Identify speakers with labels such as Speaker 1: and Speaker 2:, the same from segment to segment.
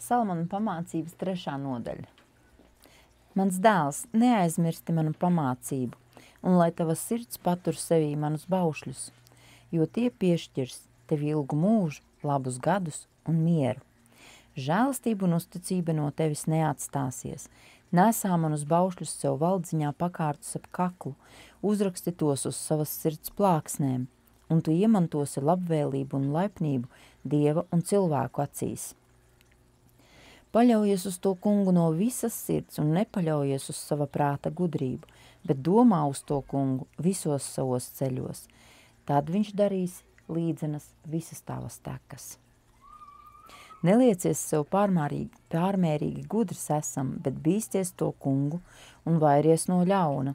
Speaker 1: Salmona pamācības 3. nodaļa. Mans dēls, neaizmirsti manu pamācību, un lai tava sirds patur sevī manus baušļus, jo tie piešķirs tev ilgu mūžu, labus gadus un mieru. Žēlastība un uzticība no tevis neatstāsies. Nesā manus baušļus sev valdziņā pakārtus ap kaklu, uzraksti tos uz savas sirds plāksnēm, un tu iemantosi labvēlību un laipnību Dieva un cilvēku acīs. Paļaujies uz to kungu no visas sirds un nepaļaujies uz sava prāta gudrību, bet domā uz to kungu visos savos ceļos. Tad viņš darīs līdzenas visas tavas tekas. Neliecies sev pārmērīgi gudrs esam, bet bīsties to kungu un vairies no ļauna.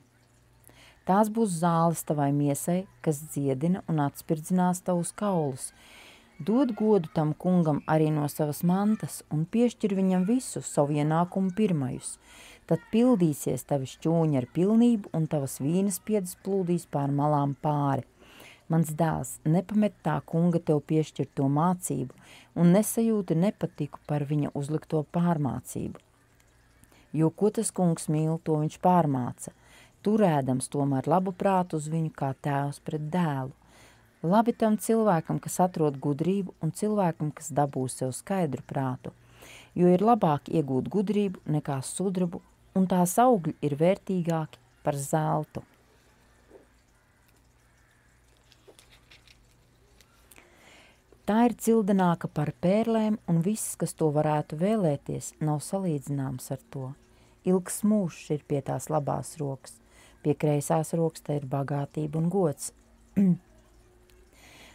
Speaker 1: Tās būs zāles tavai miesai, kas dziedina un atspirdzinās tavus kaulus. Dod godu tam kungam arī no savas mantas un piešķir viņam visu savu ienākumu pirmajus. Tad pildīsies tavi šķūņi ar pilnību un tavas vīnas piedas plūdīs pār malām pāri. Mans dēls, nepamet tā kunga tev piešķirto mācību un nesajūti nepatiku par viņa uzlikto pārmācību. Jo ko tas kungs mīl, to viņš pārmāca, turēdams tomēr labu prātu uz viņu kā tēvs pret dēlu. Labi tam cilvēkam, kas atrod gudrību, un cilvēkam, kas dabū sev skaidru prātu, jo ir labāk iegūt gudrību nekā sudrabu, un tās augļi ir vērtīgāki par zeltu. Tā ir cildenāka par pērlēm, un viss, kas to varētu vēlēties, nav salīdzināms ar to. Ilgs mūžs ir pie tās labās rokas, pie kreisās rokas tā ir bagātība un gods.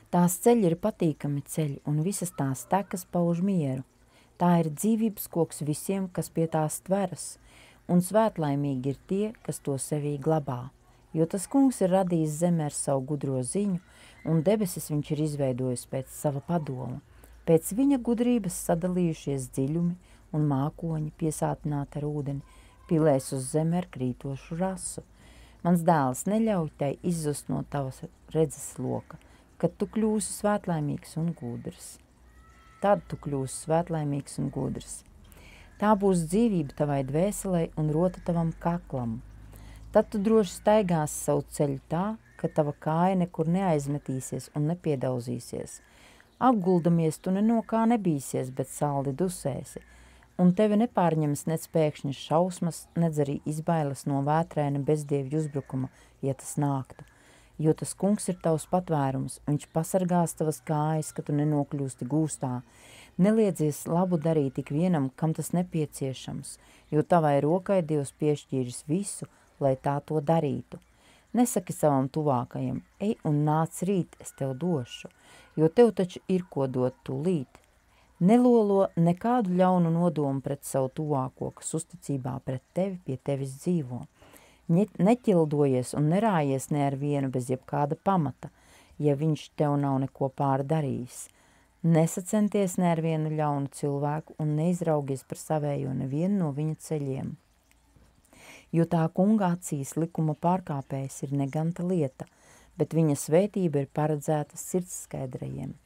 Speaker 1: Tās ceļi ir patīkami ceļi, un visas tās tekas pauž mieru. Tā ir dzīvības koks visiem, kas pie tās tveras, un svētlaimīgi ir tie, kas to sevī glabā. Jo tas kungs ir radījis zemi ar savu gudro ziņu, un debesis viņš ir izveidojis pēc sava padoma. Pēc viņa gudrības sadalījušies dziļumi un mākoņi piesātināti ar ūdeni, pilēs uz zemi ar krītošu rasu. Mans dēls, neļauj tai izzust no tavas redzes loka, kad tu kļūsi svētlaimīgs un gudrs. Tad tu kļūsi svētlaimīgs un gudrs. Tā būs dzīvība tavai dvēselei un rota tavam kaklam. Tad tu droši staigāsi savu ceļu tā, ka tava kāja nekur neaizmetīsies un nepiedauzīsies. Apguldamies tu no kā nebīsies, bet saldi dusēsi, un tevi nepārņems nec pēkšņas šausmas, nec arī izbailes no vētraina bezdievju uzbrukuma, ja tas nāktu. Jo tas kungs ir tavs patvērums, viņš pasargās tavas kājas, ka tu nenokļūsti gūstā. Neliedzies labu darīt tik vienam, kam tas nepieciešams, jo tavai rokai Dievs piešķīris visu, lai tā to darītu. Nesaki savam tuvākajam, ej un nāc rīt, es tev došu, jo tev taču ir ko dot tūlīt. Nelolo nekādu ļaunu nodomu pret savu tuvāko, kas uzticībā pret tevi pie tevis dzīvo. Neķildojies un nerājies ne ar vienu bez jebkāda pamata, ja viņš tev nav neko pārdarījis. Nesacenties ne ar vienu ļaunu cilvēku un neizraugies par savējo nevienu no viņa ceļiem. Jo tā kunga acīs likuma pārkāpējs ir neganta lieta, bet viņa svētība ir paredzēta sirds skaidrajiem.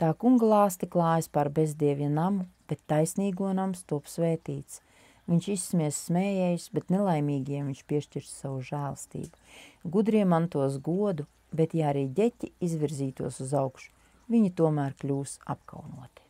Speaker 1: Tā kunga lāsti klājas pār bezdievja namu, bet taisnīgo nams top svētīts. Viņš izsmies smējējis, bet nelaimīgiem viņš piešķirs savu žēlstību. Gudrie mantos godu, bet ja arī ģeķi izvirzītos uz augšu, viņi tomēr kļūs apkaunoti.